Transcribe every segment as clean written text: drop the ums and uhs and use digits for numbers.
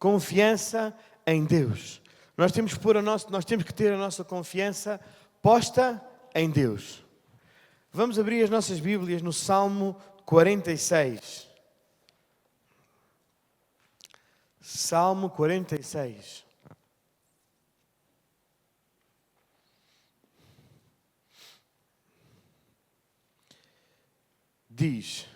confiança em Deus. Nós temos que ter a nossa confiança posta em Deus. Vamos abrir as nossas Bíblias no Salmo 46. Salmo 46. Diz: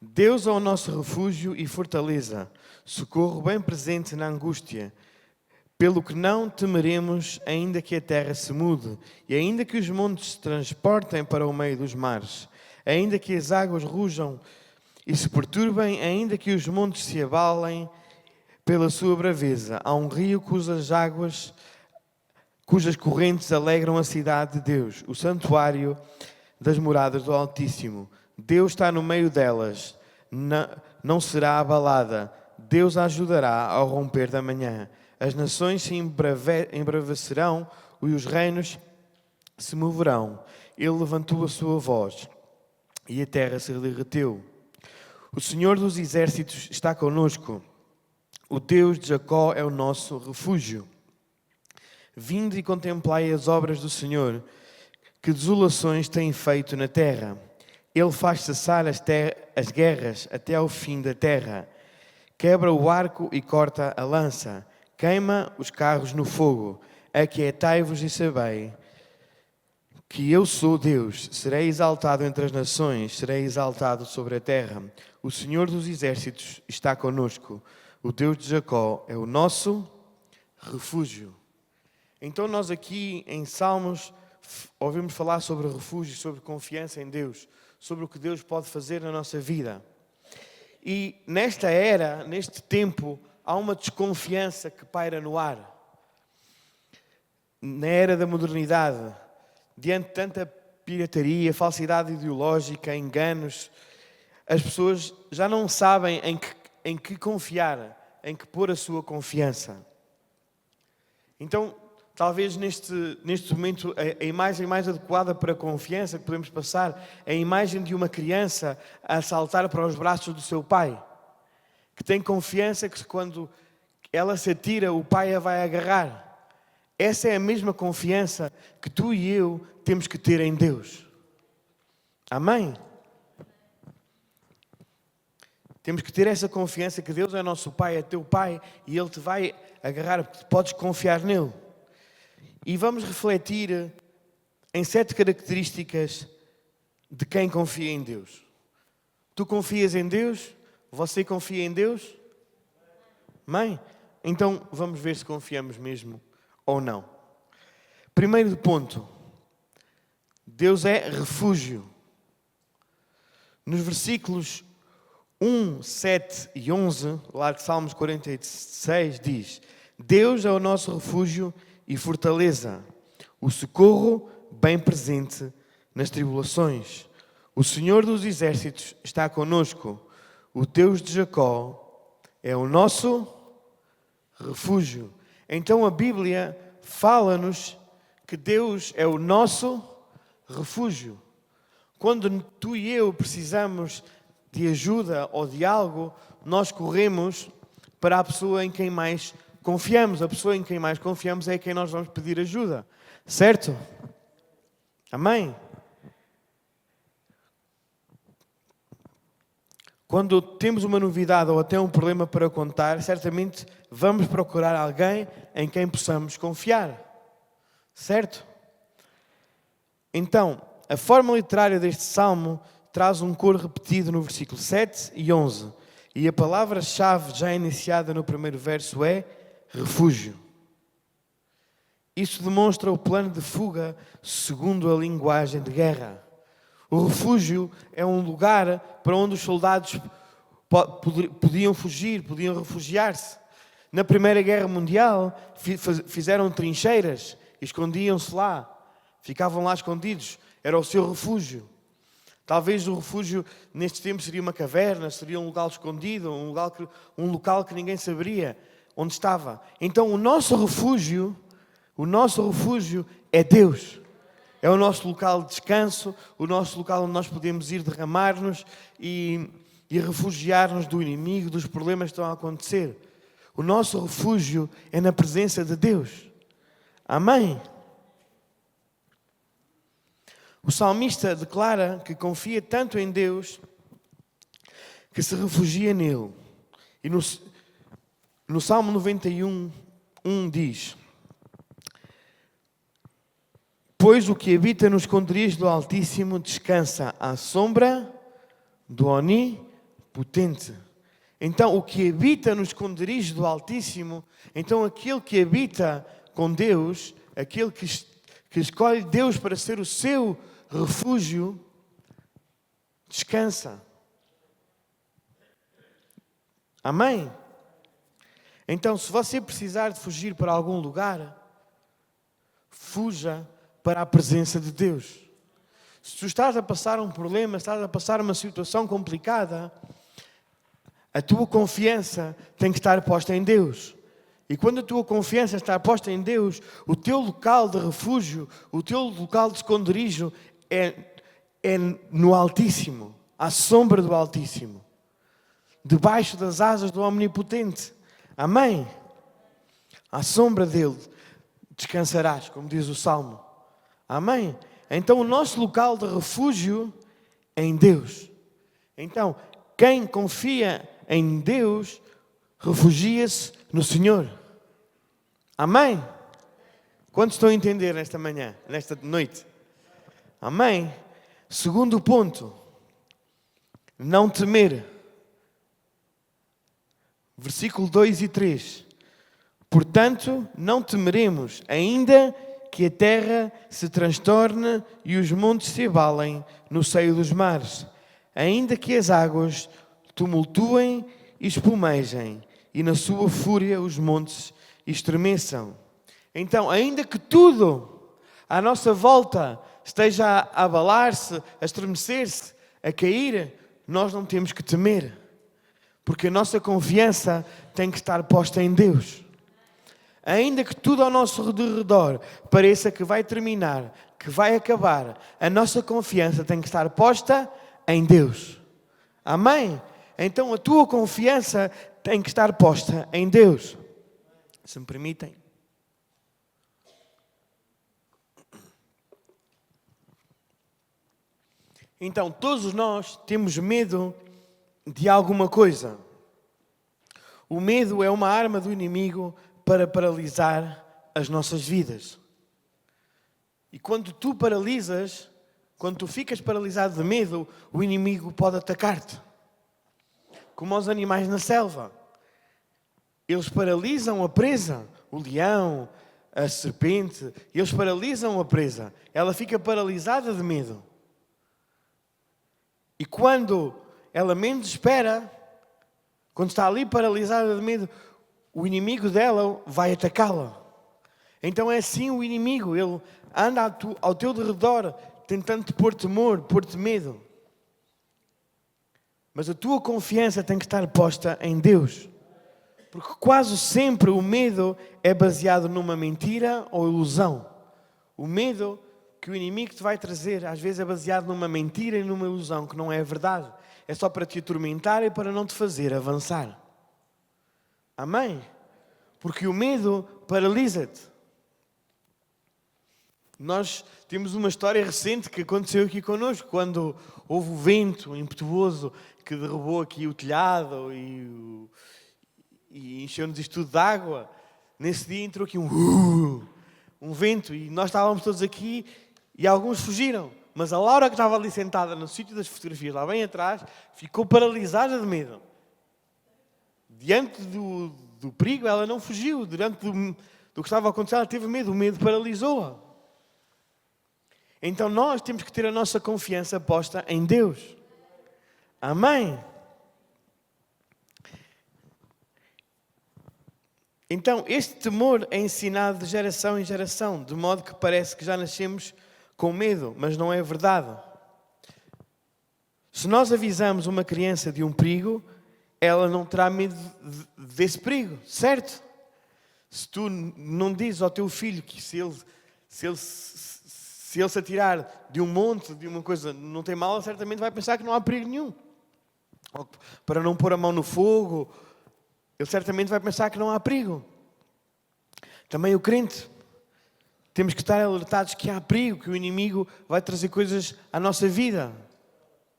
Deus é o nosso refúgio e fortaleza, socorro bem presente na angústia. Pelo que não temeremos, ainda que a terra se mude, e ainda que os montes se transportem para o meio dos mares, ainda que as águas rujam e se perturbem, ainda que os montes se abalem pela sua braveza. Há um rio cujas correntes alegram a cidade de Deus, o santuário das moradas do Altíssimo. Deus está no meio delas, não será abalada. Deus a ajudará ao romper da manhã. As nações se embravecerão e os reinos se moverão. Ele levantou a sua voz e a terra se derreteu. O Senhor dos exércitos está conosco. O Deus de Jacó é o nosso refúgio. Vinde e contemplai as obras do Senhor, que desolações tem feito na terra. Ele faz cessar as guerras até ao fim da terra. Quebra o arco e corta a lança. Queima os carros no fogo. Aquietai-vos e sabei que eu sou Deus. Serei exaltado entre as nações, serei exaltado sobre a terra. O Senhor dos exércitos está conosco. O Deus de Jacó é o nosso refúgio. Então nós aqui em Salmos ouvimos falar sobre refúgio, sobre confiança em Deus, sobre o que Deus pode fazer na nossa vida. E nesta era, neste tempo, há uma desconfiança que paira no ar. Na era da modernidade, diante de tanta pirataria, falsidade ideológica, enganos, as pessoas já não sabem em que confiar, em que pôr a sua confiança. Então, talvez neste momento, a imagem mais adequada para a confiança que podemos passar é a imagem de uma criança a saltar para os braços do seu pai, que tem confiança que quando ela se atira, o pai a vai agarrar. Essa é a mesma confiança que tu e eu temos que ter em Deus. Amém? Temos que ter essa confiança que Deus é nosso Pai, é teu Pai, e Ele te vai agarrar, porque podes confiar nele. E vamos refletir em 7 características de quem confia em Deus. Tu confias em Deus? Você confia em Deus? Amém? Então vamos ver se confiamos mesmo ou não. Primeiro ponto. Deus é refúgio. Nos versículos 1, 7 e 11, lá de Salmos 46, diz: Deus é o nosso refúgio e fortaleza, o socorro bem presente nas tribulações. O Senhor dos exércitos está conosco. O Deus de Jacó é o nosso refúgio. Então a Bíblia fala-nos que Deus é o nosso refúgio. Quando tu e eu precisamos de ajuda ou de algo, nós corremos para a pessoa em quem mais confiamos. A pessoa em quem mais confiamos é a quem nós vamos pedir ajuda. Certo? Amém? Quando temos uma novidade ou até um problema para contar, certamente vamos procurar alguém em quem possamos confiar. Certo? Então, a forma literária deste salmo traz um coro repetido no versículo 7 e 11. E a palavra-chave já iniciada no primeiro verso é refúgio. Isso demonstra o plano de fuga segundo a linguagem de guerra. O refúgio é um lugar para onde os soldados podiam fugir, podiam refugiar-se. Na Primeira Guerra Mundial fizeram trincheiras, escondiam-se lá, ficavam lá escondidos, era o seu refúgio. Talvez o refúgio neste tempo seria uma caverna, seria um local escondido, um local que ninguém saberia onde estava. Então o nosso refúgio é Deus. É o nosso local de descanso, o nosso local onde nós podemos ir derramar-nos e refugiar-nos do inimigo, dos problemas que estão a acontecer. O nosso refúgio é na presença de Deus. Amém? O salmista declara que confia tanto em Deus que se refugia nele. E no Salmo 91, 1 diz: pois o que habita nos esconderijos do Altíssimo descansa à sombra do Onipotente. Então, o que habita nos esconderijos do Altíssimo, então aquele que habita com Deus, aquele que escolhe Deus para ser o seu refúgio, descansa. Amém? Então, se você precisar de fugir para algum lugar, fuja para a presença de Deus. Se tu estás a passar um problema, estás a passar uma situação complicada, a tua confiança tem que estar posta em Deus. E quando a tua confiança está posta em Deus, o teu local de refúgio, o teu local de esconderijo é no Altíssimo, à sombra do Altíssimo, debaixo das asas do Omnipotente. Amém? À sombra dele descansarás, como diz o Salmo. Amém? Então o nosso local de refúgio é em Deus. Então, quem confia em Deus, refugia-se no Senhor. Amém? Quantos estão a entender nesta manhã, nesta noite? Amém? Segundo ponto, não temer. Versículo 2 e 3. Portanto, não temeremos, ainda que a terra se transtorne e os montes se abalem no seio dos mares, ainda que as águas tumultuem e espumejem, e na sua fúria os montes estremeçam. Então, ainda que tudo à nossa volta esteja a abalar-se, a estremecer-se, a cair, nós não temos que temer, porque a nossa confiança tem que estar posta em Deus. Ainda que tudo ao nosso redor pareça que vai terminar, que vai acabar, a nossa confiança tem que estar posta em Deus. Amém? Então a tua confiança tem que estar posta em Deus. Se me permitem. Então, todos nós temos medo de alguma coisa. O medo é uma arma do inimigo para paralisar as nossas vidas. E quando tu paralisas, quando tu ficas paralisado de medo, o inimigo pode atacar-te. Como os animais na selva. Eles paralisam a presa, o leão, a serpente, eles paralisam a presa. Ela fica paralisada de medo. E quando ela menos espera, quando está ali paralisada de medo, o inimigo dela vai atacá-la. Então é assim o inimigo, ele anda ao teu redor, tentando te pôr temor, pôr-te medo. Mas a tua confiança tem que estar posta em Deus. Porque quase sempre o medo é baseado numa mentira ou ilusão. O medo que o inimigo te vai trazer, às vezes é baseado numa mentira e numa ilusão, que não é verdade. É só para te atormentar e para não te fazer avançar. Amém? Porque o medo paralisa-te. Nós temos uma história recente que aconteceu aqui connosco, quando houve o vento impetuoso que derrubou aqui o telhado e encheu-nos isto tudo de água. Nesse dia entrou aqui um vento e nós estávamos todos aqui e alguns fugiram. Mas a Laura, que estava ali sentada no sítio das fotografias, lá bem atrás, ficou paralisada de medo. Diante do perigo, ela não fugiu. Diante do que estava a acontecer, ela teve medo. O medo paralisou-a. Então nós temos que ter a nossa confiança posta em Deus. Amém? Então, este temor é ensinado de geração em geração, de modo que parece que já nascemos com medo, mas não é verdade. Se nós avisamos uma criança de um perigo, ela não terá medo desse perigo, certo? Se tu não dizes ao teu filho que se ele se atirar de um monte, de uma coisa, não tem mal, certamente vai pensar que não há perigo nenhum. Para não pôr a mão no fogo. ele certamente vai pensar que não há perigo. Também o crente, temos que estar alertados que há perigo, que o inimigo vai trazer coisas à nossa vida.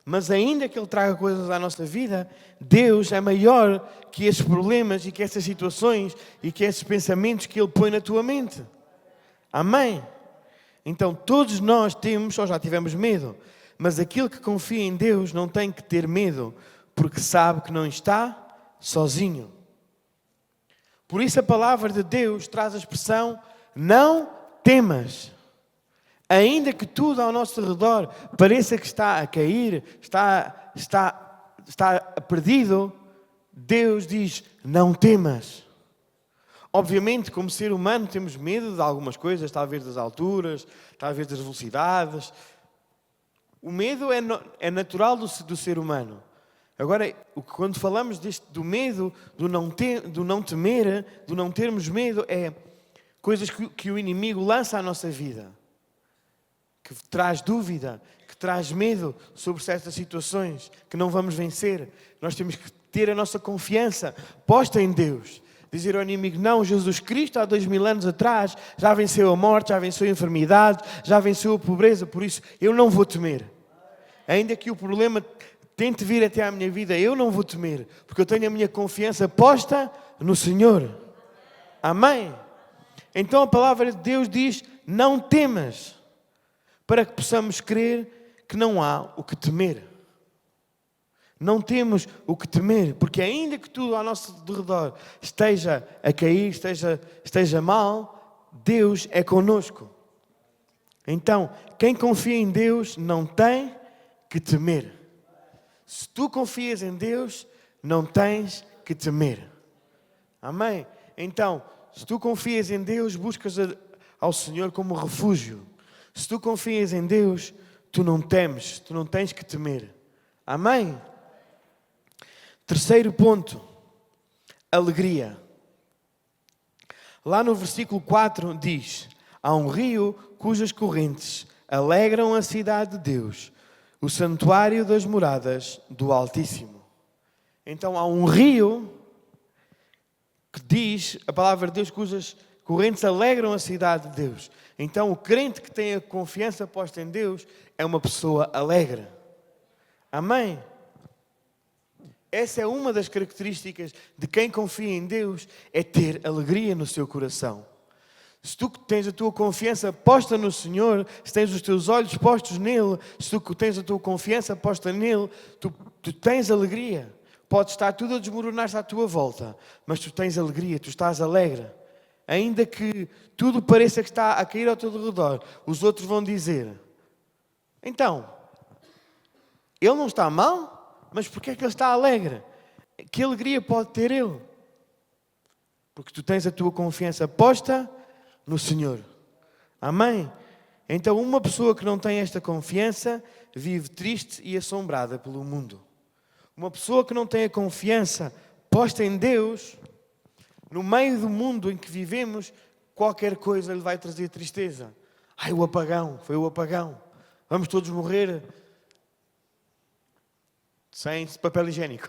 Mas ainda que ele traga coisas à nossa vida, Deus é maior que esses problemas e que essas situações e que esses pensamentos que ele põe na tua mente. Amém? Então todos nós temos ou já tivemos medo, mas aquele que confia em Deus não tem que ter medo, porque sabe que não está sozinho. Por isso a palavra de Deus traz a expressão: não temas. Ainda que tudo ao nosso redor pareça que está a cair, está perdido, Deus diz: não temas. Obviamente, como ser humano, temos medo de algumas coisas, talvez das alturas, talvez das velocidades. O medo é natural do ser humano. Agora, quando falamos do medo, do não temer, do não termos medo, é coisas que o inimigo lança à nossa vida, que traz dúvida, que traz medo sobre certas situações que não vamos vencer. Nós temos que ter a nossa confiança posta em Deus. Dizer ao inimigo: não, Jesus Cristo há 2000 anos atrás já venceu a morte, já venceu a enfermidade, já venceu a pobreza, por isso eu não vou temer. Ainda que o problema tente vir até à minha vida, eu não vou temer, porque eu tenho a minha confiança posta no Senhor. Amém? Então a palavra de Deus diz: não temas, para que possamos crer que não há o que temer. Não temos o que temer, porque ainda que tudo ao nosso redor esteja a cair, esteja mal, Deus é conosco. Então, quem confia em Deus não tem que temer. Se tu confias em Deus, não tens que temer. Amém? Então, se tu confias em Deus, buscas ao Senhor como refúgio. Se tu confias em Deus, tu não temes, tu não tens que temer. Amém? Terceiro ponto, alegria. Lá no versículo 4 diz: há um rio cujas correntes alegram a cidade de Deus, o santuário das moradas do Altíssimo. Então há um rio que diz, a palavra de Deus, cujas correntes alegram a cidade de Deus. Então o crente que tem a confiança posta em Deus é uma pessoa alegre. Amém? Essa é uma das características de quem confia em Deus, é ter alegria no seu coração. Se tu tens a tua confiança posta no Senhor, se tens os teus olhos postos nele, se tu tens a tua confiança posta nele, tu tens alegria. Pode estar tudo a desmoronar-se à tua volta, mas tu tens alegria, tu estás alegre. Ainda que tudo pareça que está a cair ao teu redor, os outros vão dizer: então, ele não está mal? Mas porquê é que ele está alegre? Que alegria pode ter ele? Porque tu tens a tua confiança posta no Senhor. Amém? Então uma pessoa que não tem esta confiança vive triste e assombrada pelo mundo. Uma pessoa que não tem a confiança posta em Deus, no meio do mundo em que vivemos, qualquer coisa lhe vai trazer tristeza. Ai, o apagão, foi o apagão. Vamos todos morrer sem papel higiênico.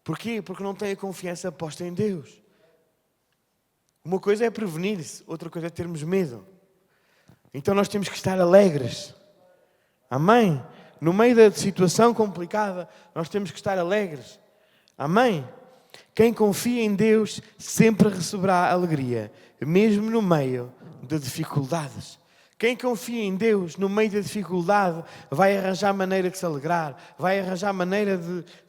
Porquê? Porque não tem a confiança posta em Deus. Uma coisa é prevenir-se, outra coisa é termos medo. Então nós temos que estar alegres. Amém? No meio da situação complicada, nós temos que estar alegres. Amém? Quem confia em Deus sempre receberá alegria, mesmo no meio de dificuldades. Quem confia em Deus, no meio da dificuldade, vai arranjar maneira de se alegrar, vai arranjar maneira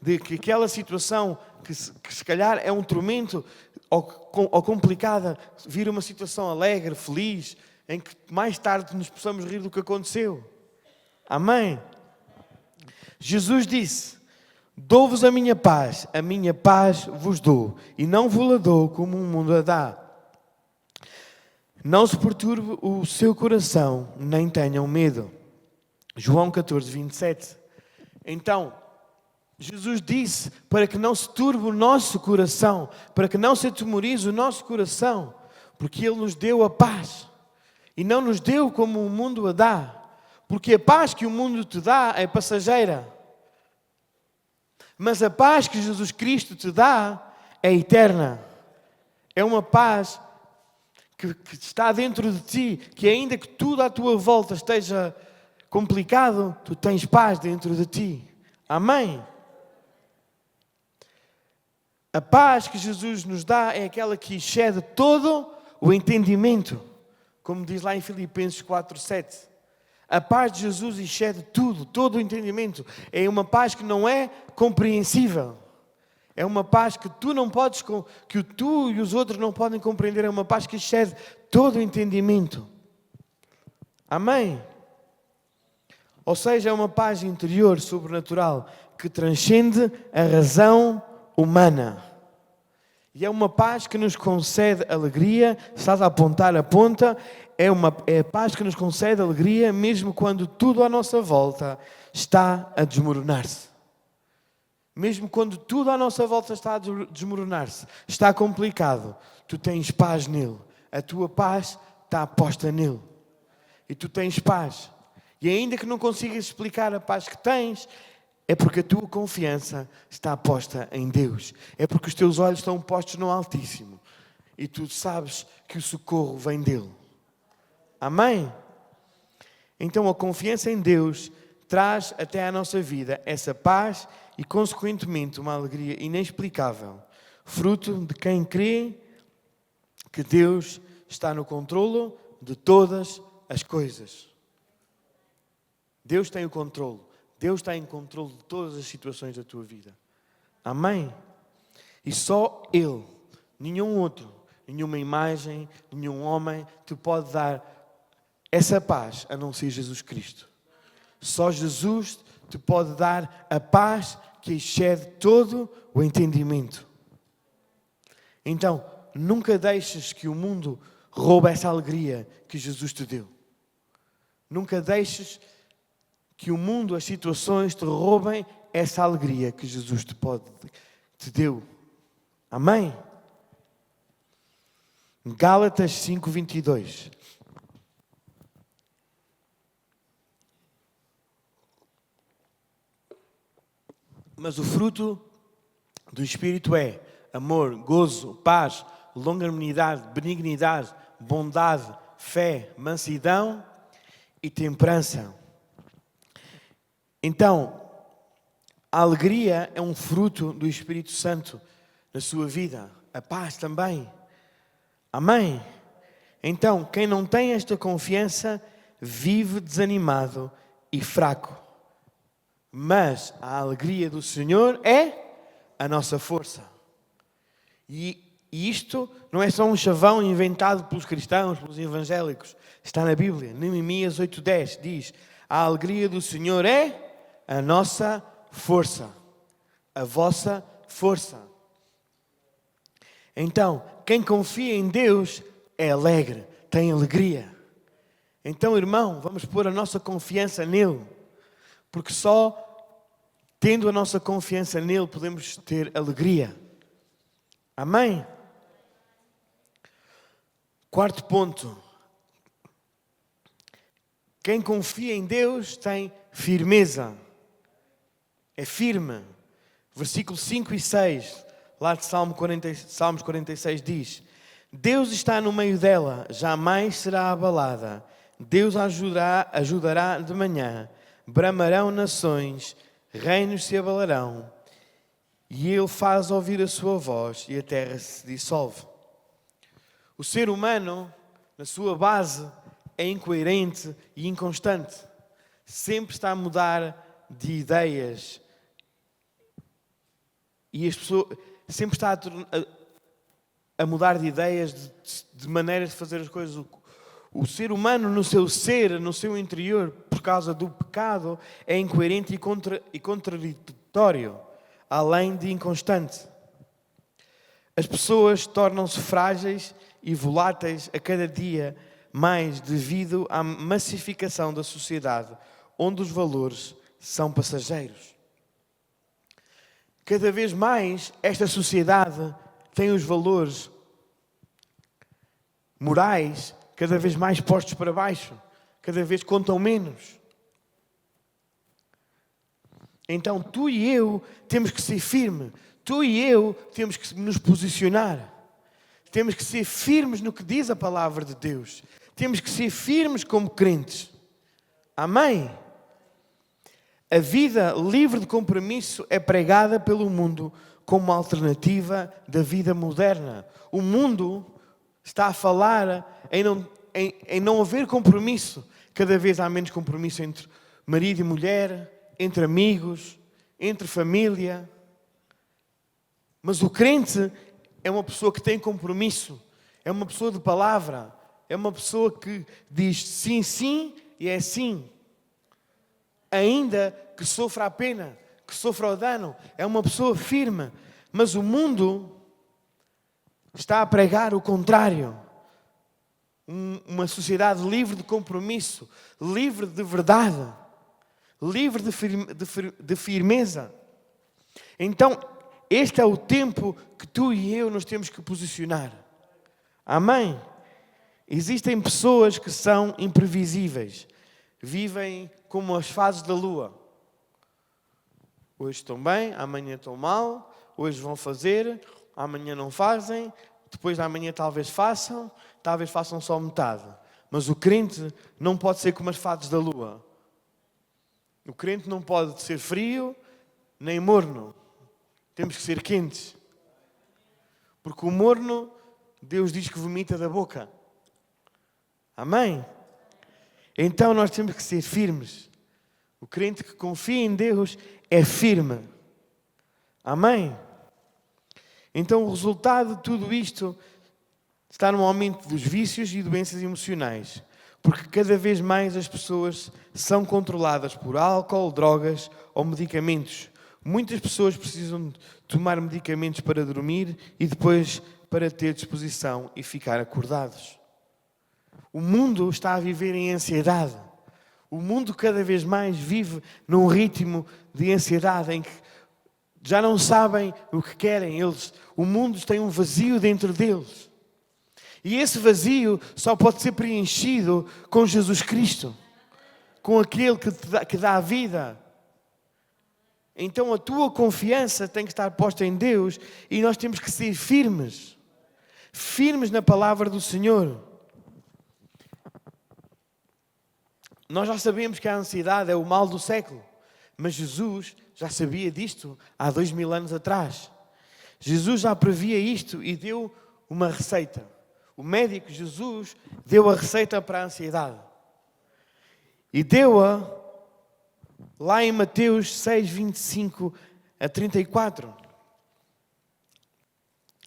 de que aquela situação, que se calhar é um tormento ou complicada, vira uma situação alegre, feliz, em que mais tarde nos possamos rir do que aconteceu. Amém? Jesus disse: dou-vos a minha paz vos dou, e não vos-la dou como o mundo a dá. Não se perturbe o seu coração, nem tenham medo. João 14, 27. Então, Jesus disse para que não se turbe o nosso coração, para que não se atemorize o nosso coração, porque Ele nos deu a paz. E não nos deu como o mundo a dá, porque a paz que o mundo te dá é passageira. Mas a paz que Jesus Cristo te dá é eterna. É uma paz que está dentro de ti, que ainda que tudo à tua volta esteja complicado, tu tens paz dentro de ti. Amém? A paz que Jesus nos dá é aquela que excede todo o entendimento. Como diz lá em Filipenses 4:7. A paz de Jesus excede tudo, todo o entendimento. É uma paz que não é compreensível. É uma paz que tu não podes, que tu e os outros não podem compreender. É uma paz que excede todo o entendimento. Amém? Ou seja, é uma paz interior, sobrenatural, que transcende a razão humana. E é uma paz que nos concede alegria. Se estás a apontar, aponta. É a paz que nos concede alegria mesmo quando tudo à nossa volta está a desmoronar-se. Mesmo quando tudo à nossa volta está a desmoronar-se, está complicado, tu tens paz nele. A tua paz está posta nele. E tu tens paz. E ainda que não consigas explicar a paz que tens, é porque a tua confiança está posta em Deus. É porque os teus olhos estão postos no Altíssimo. E tu sabes que o socorro vem dele. Amém? Então a confiança em Deus traz até à nossa vida essa paz e, consequentemente, uma alegria inexplicável. Fruto de quem crê que Deus está no controlo de todas as coisas. Deus tem o controle. Deus está em controle de todas as situações da tua vida. Amém? E só Ele, nenhum outro, nenhuma imagem, nenhum homem te pode dar essa paz a não ser Jesus Cristo. Só Jesus te pode dar a paz que excede todo o entendimento. Então, nunca deixes que o mundo roube essa alegria que Jesus te deu. Nunca deixes que o mundo, as situações te roubem essa alegria que Jesus te deu. Amém? Gálatas 5:22. Mas o fruto do Espírito é amor, gozo, paz, longanimidade, benignidade, bondade, fé, mansidão e temperança. Então, a alegria é um fruto do Espírito Santo na sua vida. A paz também. Amém? Então, quem não tem esta confiança vive desanimado e fraco. Mas a alegria do Senhor é a nossa força. E isto não é só um chavão inventado pelos cristãos, pelos evangélicos. Está na Bíblia. Neemias 8:10 diz: a alegria do Senhor é a nossa força. A vossa força. Então, quem confia em Deus é alegre, tem alegria. Então, irmão, vamos pôr a nossa confiança nele. Porque só tendo a nossa confiança nele podemos ter alegria. Amém? Quarto ponto. Quem confia em Deus tem firmeza. É firme. Versículos 5 e 6, lá de Salmos 46 diz: Deus está no meio dela, jamais será abalada. Deus ajudará de manhã. Bramarão nações, reinos se abalarão. E Ele faz ouvir a sua voz e a terra se dissolve. O ser humano, na sua base, é incoerente e inconstante. Sempre está a mudar de ideias. E as pessoas sempre está a mudar de ideias, de maneiras de fazer as coisas. O ser humano, no seu ser, no seu interior, por causa do pecado, é incoerente e contraditório, além de inconstante. As pessoas tornam-se frágeis e voláteis a cada dia mais devido à massificação da sociedade, onde os valores são passageiros. Cada vez mais esta sociedade tem os valores morais cada vez mais postos para baixo, cada vez contam menos. Então tu e eu temos que ser firmes. Tu e eu temos que nos posicionar. Temos que ser firmes no que diz a palavra de Deus. Temos que ser firmes como crentes. Amém? A vida livre de compromisso é pregada pelo mundo como alternativa da vida moderna. O mundo está a falar em não haver compromisso. Cada vez há menos compromisso entre marido e mulher, entre amigos, entre família. Mas o crente é uma pessoa que tem compromisso, é uma pessoa de palavra, é uma pessoa que diz sim, sim e é sim. Ainda que sofra a pena, que sofra o dano, é uma pessoa firme. Mas o mundo está a pregar o contrário. Uma sociedade livre de compromisso, livre de verdade, livre de firmeza. Então, este é o tempo que tu e eu nos temos que posicionar. Amém? Existem pessoas que são imprevisíveis. Vivem como as fases da lua. Hoje estão bem, amanhã estão mal. Hoje vão fazer, amanhã não fazem. Depois de amanhã talvez façam só metade. Mas o crente não pode ser como as fases da lua. O crente não pode ser frio nem morno. Temos que ser quentes. Porque o morno, Deus diz que vomita da boca. Amém? Então nós temos que ser firmes. O crente que confia em Deus é firme. Amém? Então o resultado de tudo isto está no aumento dos vícios e doenças emocionais. Porque cada vez mais as pessoas são controladas por álcool, drogas ou medicamentos. Muitas pessoas precisam tomar medicamentos para dormir e depois para ter disposição e ficar acordados. O mundo está a viver em ansiedade. O mundo cada vez mais vive num ritmo de ansiedade em que já não sabem o que querem. O mundo tem um vazio dentro deles. E esse vazio só pode ser preenchido com Jesus Cristo. Com aquele que dá a vida. Então a tua confiança tem que estar posta em Deus e nós temos que ser firmes. Firmes na palavra do Senhor. Nós já sabemos que a ansiedade é o mal do século. Mas Jesus já sabia disto há 2000 anos atrás. Jesus já previa isto e deu uma receita. O médico Jesus deu a receita para a ansiedade. E deu-a lá em Mateus 6, 25 a 34.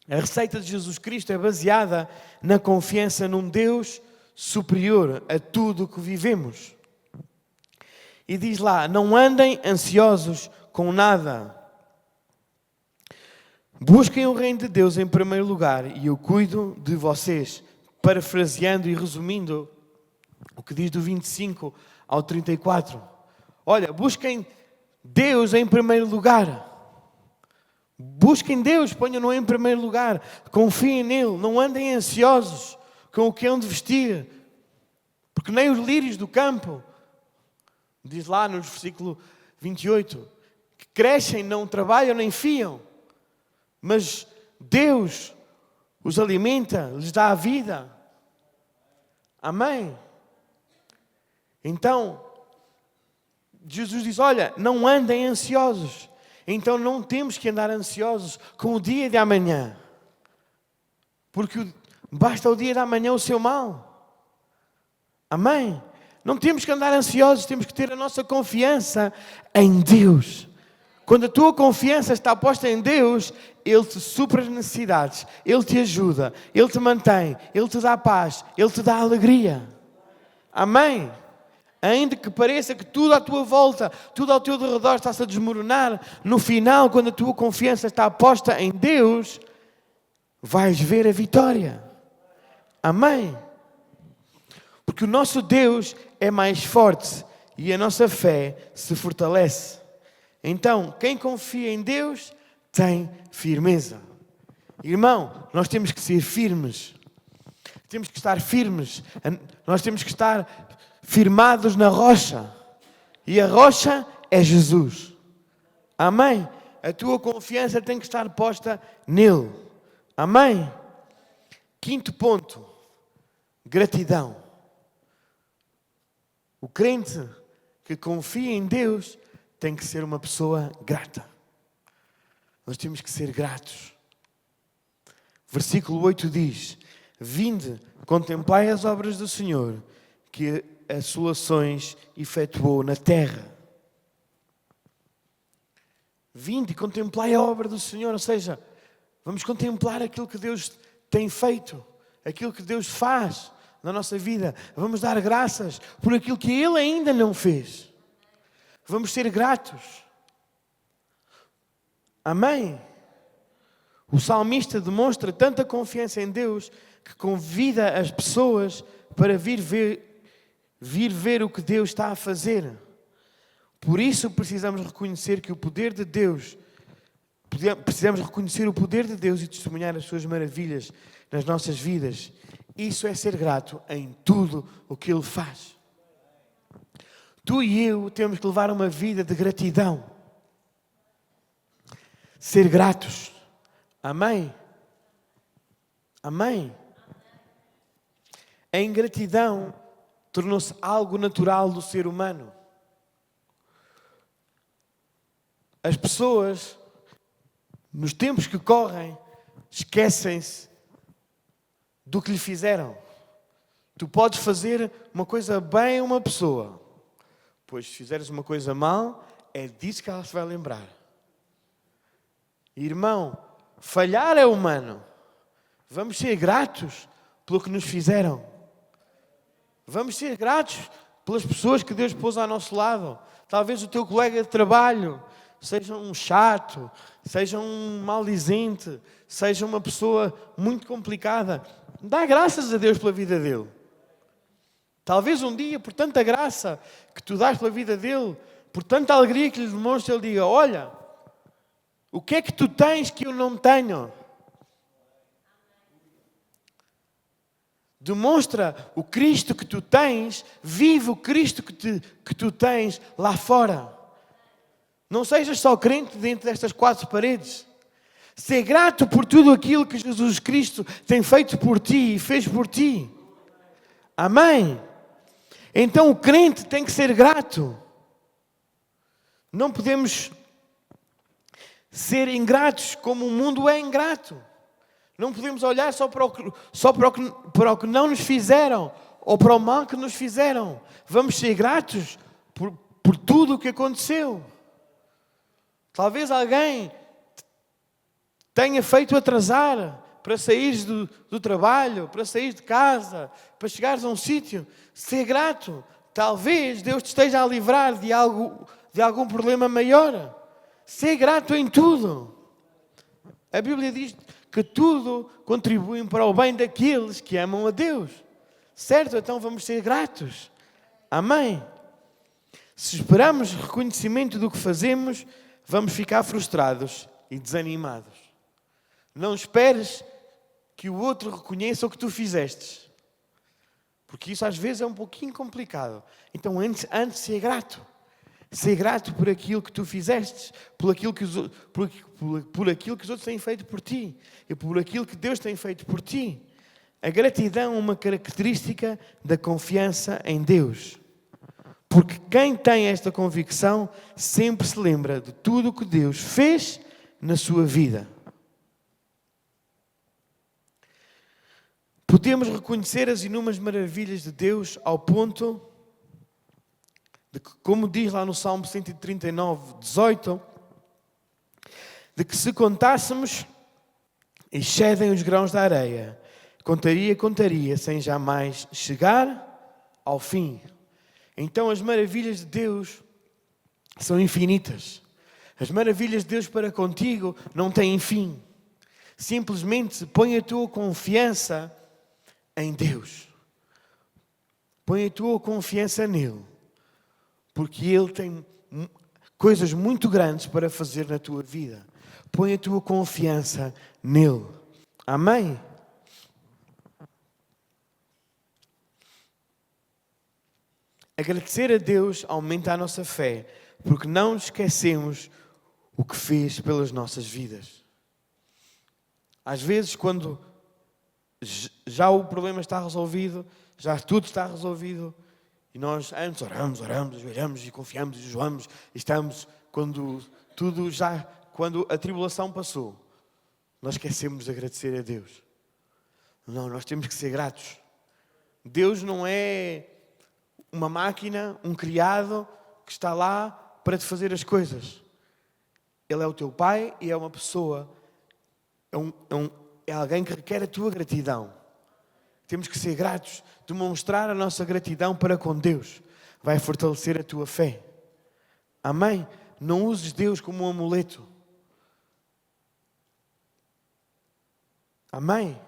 A receita de Jesus Cristo é baseada na confiança num Deus superior a tudo o que vivemos. E diz lá, não andem ansiosos com nada. Busquem o reino de Deus em primeiro lugar e eu cuido de vocês. Parafraseando e resumindo o que diz do 25 ao 34. Olha, busquem Deus em primeiro lugar. Busquem Deus, ponham-no em primeiro lugar. Confiem nele, não andem ansiosos com o que hão de vestir. Porque nem os lírios do campo, diz lá no versículo 28, que crescem, não trabalham nem fiam. Mas Deus os alimenta, lhes dá a vida. Amém? Então, Jesus diz, olha, não andem ansiosos. Então não temos que andar ansiosos com o dia de amanhã. Porque basta o dia de amanhã o seu mal. Amém? Não temos que andar ansiosos, temos que ter a nossa confiança em Deus. Quando a tua confiança está posta em Deus, Ele te supra as necessidades, Ele te ajuda, Ele te mantém, Ele te dá paz, Ele te dá alegria. Amém? Ainda que pareça que tudo à tua volta, tudo ao teu redor está-se a desmoronar, no final, quando a tua confiança está posta em Deus, vais ver a vitória. Amém? Porque o nosso Deus é mais forte e a nossa fé se fortalece. Então, quem confia em Deus tem firmeza. Irmão, nós temos que ser firmes. Temos que estar firmes. Nós temos que estar firmados na rocha. E a rocha é Jesus. Amém? A tua confiança tem que estar posta nele. Amém? Quinto ponto. Gratidão. O crente que confia em Deus tem que ser uma pessoa grata. Nós temos que ser gratos. Versículo 8 diz: vinde, contemplai as obras do Senhor, que assolações efetuou na terra. Vinde e contemplai a obra do Senhor, ou seja, vamos contemplar aquilo que Deus tem feito, aquilo que Deus faz na nossa vida. Vamos dar graças por aquilo que Ele ainda não fez. Vamos ser gratos. Amém? O salmista demonstra tanta confiança em Deus que convida as pessoas para vir ver o que Deus está a fazer. Por isso precisamos reconhecer que o poder de Deus, precisamos reconhecer o poder de Deus e testemunhar as suas maravilhas nas nossas vidas. Isso é ser grato em tudo o que Ele faz. Tu e eu temos que levar uma vida de gratidão. Ser gratos. Amém? Amém? A ingratidão tornou-se algo natural do ser humano. As pessoas, nos tempos que correm, esquecem-se do que lhe fizeram. Tu podes fazer uma coisa bem a uma pessoa, pois se fizeres uma coisa mal, é disso que ela se vai lembrar. Irmão, falhar é humano. Vamos ser gratos pelo que nos fizeram. Vamos ser gratos pelas pessoas que Deus pôs ao nosso lado. Talvez o teu colega de trabalho seja um chato, seja um maldizente, seja uma pessoa muito complicada. Dá graças a Deus pela vida dele. Talvez um dia, por tanta graça que tu dás pela vida dele, por tanta alegria que lhe demonstra, ele diga: olha, o que é que tu tens que eu não tenho? Demonstra o Cristo que tu tens, vive o Cristo que tu tens lá fora. Não sejas só crente dentro destas quatro paredes. Ser grato por tudo aquilo que Jesus Cristo tem feito por ti e fez por ti. Amém? Então o crente tem que ser grato. Não podemos ser ingratos como o mundo é ingrato. Não podemos olhar só para o que não nos fizeram ou para o mal que nos fizeram. Vamos ser gratos por tudo o que aconteceu. Talvez alguém tenha feito atrasar para saíres do trabalho, para saíres de casa, para chegares a um sítio. Ser grato. Talvez Deus te esteja a livrar de algum problema maior. Ser grato em tudo. A Bíblia diz que tudo contribui para o bem daqueles que amam a Deus. Certo? Então vamos ser gratos. Amém? Se esperamos reconhecimento do que fazemos, vamos ficar frustrados e desanimados. Não esperes que o outro reconheça o que tu fizeste. Porque isso às vezes é um pouquinho complicado. Então antes ser grato. Ser grato por aquilo que tu fizeste, por aquilo que os outros têm feito por ti e por aquilo que Deus tem feito por ti. A gratidão é uma característica da confiança em Deus. Porque quem tem esta convicção sempre se lembra de tudo o que Deus fez na sua vida. Podemos reconhecer as inúmeras maravilhas de Deus ao ponto de que, como diz lá no Salmo 139, 18, de que se contássemos, excedem os grãos da areia. Contaria, sem jamais chegar ao fim. Então as maravilhas de Deus são infinitas. As maravilhas de Deus para contigo não têm fim. Simplesmente põe a tua confiança em Deus. Põe a tua confiança nele. Porque Ele tem coisas muito grandes para fazer na tua vida. Põe a tua confiança nele. Amém? Agradecer a Deus aumenta a nossa fé, porque não esquecemos o que fez pelas nossas vidas. Às vezes, quando já o problema está resolvido, já tudo está resolvido, e nós antes oramos, ajoelhamos e confiamos e jejuamos, e estamos, quando a tribulação passou, nós esquecemos de agradecer a Deus. Não, nós temos que ser gratos. Deus não é uma máquina, um criado que está lá para te fazer as coisas. Ele é o teu Pai e é uma pessoa, é alguém que requer a tua gratidão. Temos que ser gratos, demonstrar a nossa gratidão para com Deus. Vai fortalecer a tua fé. Amém? Não uses Deus como um amuleto. Amém?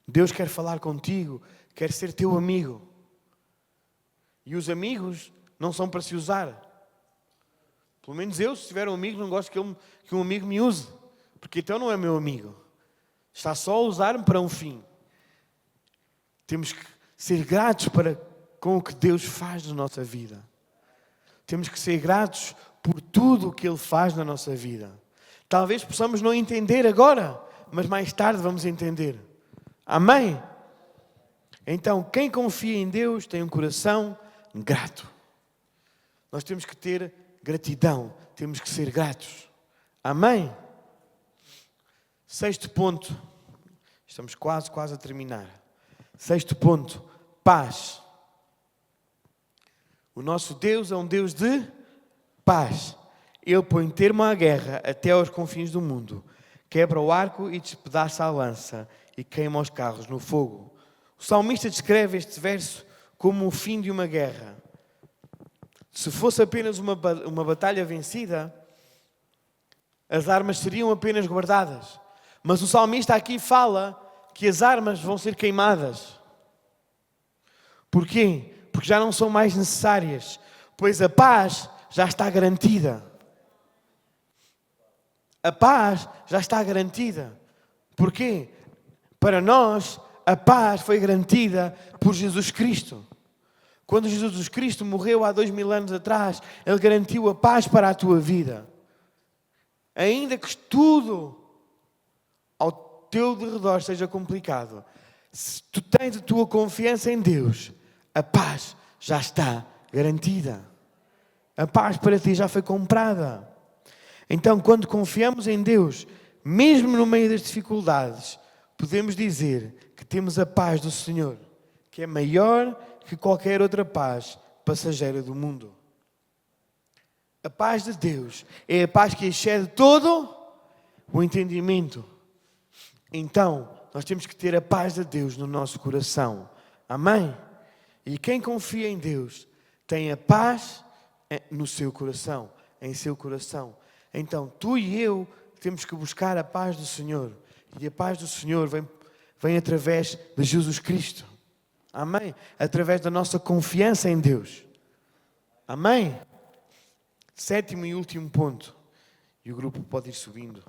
Deus quer falar contigo, quer ser teu amigo. E os amigos não são para se usar. Pelo menos eu, se tiver um amigo, não gosto que um amigo me use. Porque então não é meu amigo. Está só a usar-me para um fim. Temos que ser gratos com o que Deus faz na nossa vida. Temos que ser gratos por tudo o que Ele faz na nossa vida. Talvez possamos não entender agora, mas mais tarde vamos entender. Amém? Então, quem confia em Deus tem um coração grato. Nós temos que ter gratidão, temos que ser gratos. Amém? 6º ponto. Estamos quase a terminar. 6º ponto. Paz. O nosso Deus é um Deus de paz. Ele põe termo à guerra até aos confins do mundo. Quebra o arco e despedaça a lança e queima os carros no fogo. O salmista descreve este verso como o fim de uma guerra. Se fosse apenas uma batalha vencida, as armas seriam apenas guardadas. Mas o salmista aqui fala que as armas vão ser queimadas. Porquê? Porque já não são mais necessárias, pois a paz já está garantida. A paz já está garantida. Porquê? Para nós, a paz foi garantida por Jesus Cristo. Quando Jesus Cristo morreu há 2000 anos atrás, Ele garantiu a paz para a tua vida. Ainda que tudo ao teu derredor seja complicado, se tu tens a tua confiança em Deus, a paz já está garantida. A paz para ti já foi comprada. Então, quando confiamos em Deus, mesmo no meio das dificuldades, podemos dizer que temos a paz do Senhor, que é maior que qualquer outra paz passageira do mundo. A paz de Deus é a paz que excede todo o entendimento. Então, nós temos que ter a paz de Deus no nosso coração. Amém? E quem confia em Deus tem a paz no seu coração, em seu coração. Então, tu e eu temos que buscar a paz do Senhor. E a paz do Senhor vem através de Jesus Cristo. Amém? Através da nossa confiança em Deus. Amém? 7º e último ponto. E o grupo pode ir subindo.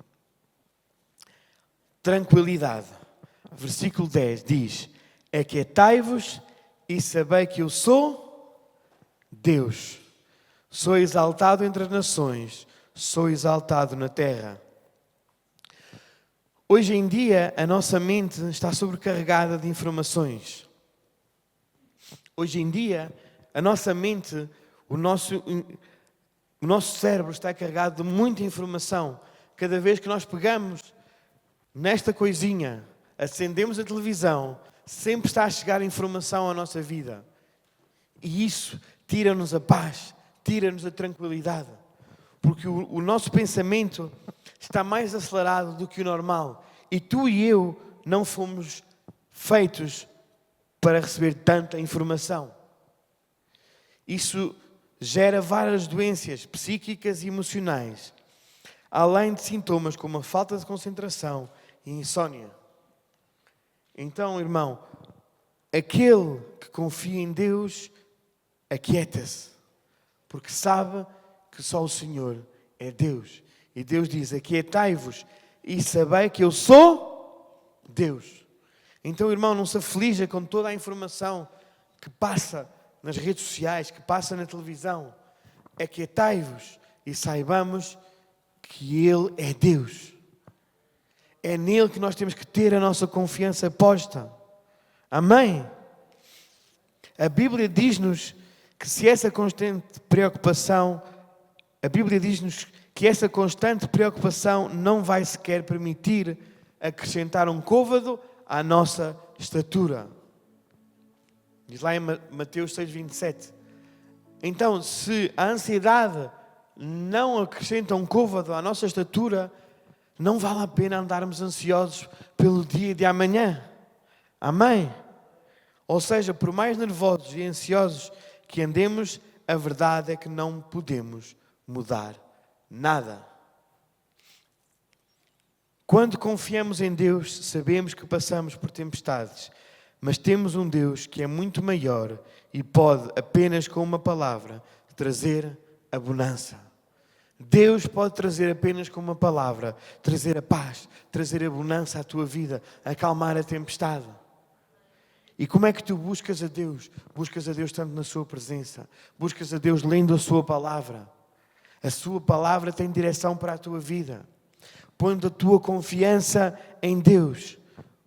Tranquilidade. Versículo 10 diz: aquietai-vos e sabei que eu sou Deus. Sou exaltado entre as nações. Sou exaltado na terra. Hoje em dia, a nossa mente está sobrecarregada de informações. Hoje em dia, a nossa mente, o nosso cérebro está carregado de muita informação. Cada vez que nós pegamos nesta coisinha, acendemos a televisão, sempre está a chegar informação à nossa vida. E isso tira-nos a paz, tira-nos a tranquilidade. Porque o nosso pensamento está mais acelerado do que o normal. E tu e eu não fomos feitos para receber tanta informação. Isso gera várias doenças psíquicas e emocionais, além de sintomas como a falta de concentração e insônia. Então, irmão, aquele que confia em Deus, aquieta-se, porque sabe que só o Senhor é Deus. E Deus diz: aquietai-vos e sabei que eu sou Deus. Então, irmão, não se aflija com toda a informação que passa nas redes sociais, que passa na televisão. Aquietai-vos e saibamos que Ele é Deus. É nele que nós temos que ter a nossa confiança posta. Amém? A Bíblia diz-nos que se essa constante preocupação, a Bíblia diz-nos que essa constante preocupação não vai sequer permitir acrescentar um côvado à nossa estatura. Diz lá em Mateus 6,27. Então, se a ansiedade não acrescenta um côvado à nossa estatura, não vale a pena andarmos ansiosos pelo dia de amanhã. Amém? Ou seja, por mais nervosos e ansiosos que andemos, a verdade é que não podemos mudar nada. Quando confiamos em Deus, sabemos que passamos por tempestades, mas temos um Deus que é muito maior e pode, apenas com uma palavra, trazer a bonança. Deus pode trazer apenas com uma palavra, trazer a paz, trazer a bonança à tua vida, acalmar a tempestade. E como é que tu buscas a Deus? Buscas a Deus tanto na sua presença, buscas a Deus lendo a sua palavra. A sua palavra tem direção para a tua vida. Pondo a tua confiança em Deus,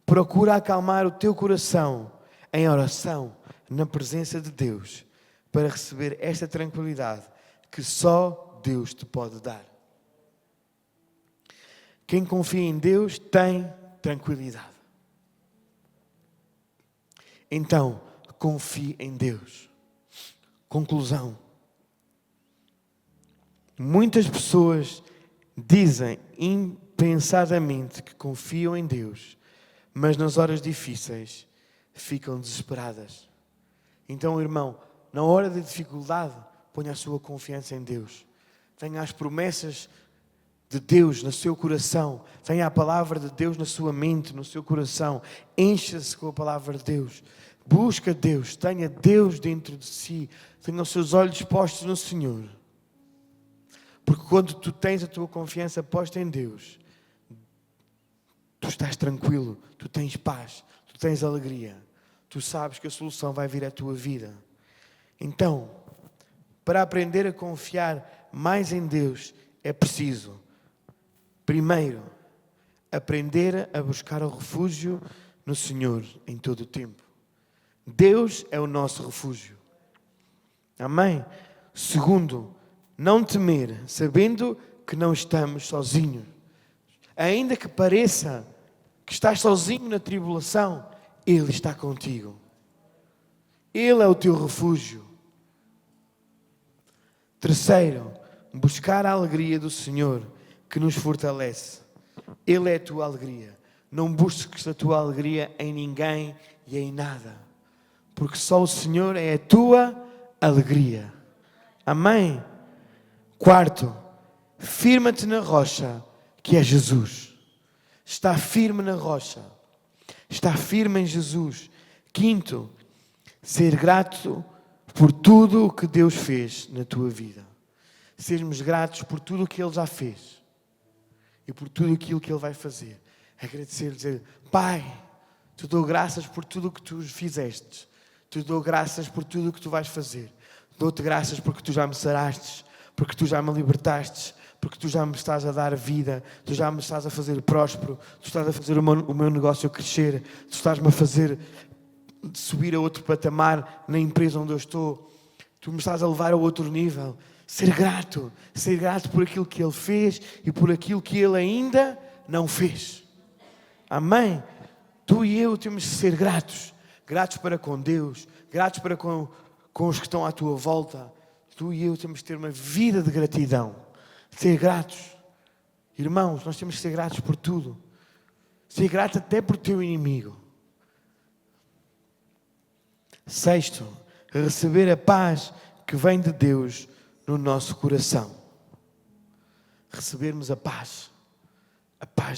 procura acalmar o teu coração em oração, na presença de Deus, para receber esta tranquilidade que só Deus te pode dar. Quem confia em Deus tem tranquilidade. Então, confie em Deus. Conclusão. Muitas pessoas dizem impensadamente que confiam em Deus, mas nas horas difíceis ficam desesperadas. Então, irmão, na hora da dificuldade, ponha a sua confiança em Deus. Tenha as promessas de Deus no seu coração. Tenha a palavra de Deus na sua mente, no seu coração. Encha-se com a palavra de Deus. Busca Deus. Tenha Deus dentro de si. Tenha os seus olhos postos no Senhor. Porque quando tu tens a tua confiança posta em Deus, tu estás tranquilo, tu tens paz, tu tens alegria. Tu sabes que a solução vai vir à tua vida. Então, para aprender a confiar mais em Deus, é preciso, primeiro, aprender a buscar o refúgio no Senhor em todo o tempo. Deus é o nosso refúgio. Amém? Segundo, não temer, sabendo que não estamos sozinhos. Ainda que pareça que estás sozinho na tribulação, Ele está contigo. Ele é o teu refúgio. Terceiro, buscar a alegria do Senhor que nos fortalece. Ele é a tua alegria. Não busques a tua alegria em ninguém e em nada. Porque só o Senhor é a tua alegria. Amém? Quarto, firma-te na rocha que é Jesus. Está firme na rocha. Está firme em Jesus. Quinto, ser grato por tudo o que Deus fez na tua vida. Sermos gratos por tudo o que Ele já fez. E por tudo aquilo que Ele vai fazer. Agradecer, dizer, Pai, te dou graças por tudo o que Tu fizeste. Te dou graças por tudo o que Tu vais fazer. Dou-te graças porque Tu já me saraste. Porque Tu já me libertaste. Porque Tu já me estás a dar vida. Tu já me estás a fazer próspero. Tu estás a fazer o meu negócio crescer. Tu estás-me a fazer subir a outro patamar na empresa onde eu estou. Tu me estás a levar a outro nível. Ser grato por aquilo que Ele fez e por aquilo que Ele ainda não fez. Amém? Tu e eu temos de ser gratos. Gratos para com Deus, gratos para com os que estão à tua volta. Tu e eu temos de ter uma vida de gratidão. Ser gratos. Irmãos, nós temos de ser gratos por tudo. Ser grato até por teu inimigo. Sexto, receber a paz que vem de Deus no nosso coração. Recebermos a paz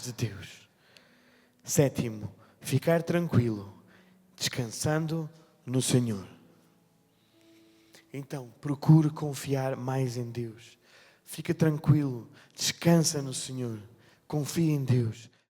de Deus. Sétimo, ficar tranquilo, descansando no Senhor. Então, procure confiar mais em Deus. Fica tranquilo, descansa no Senhor, confia em Deus.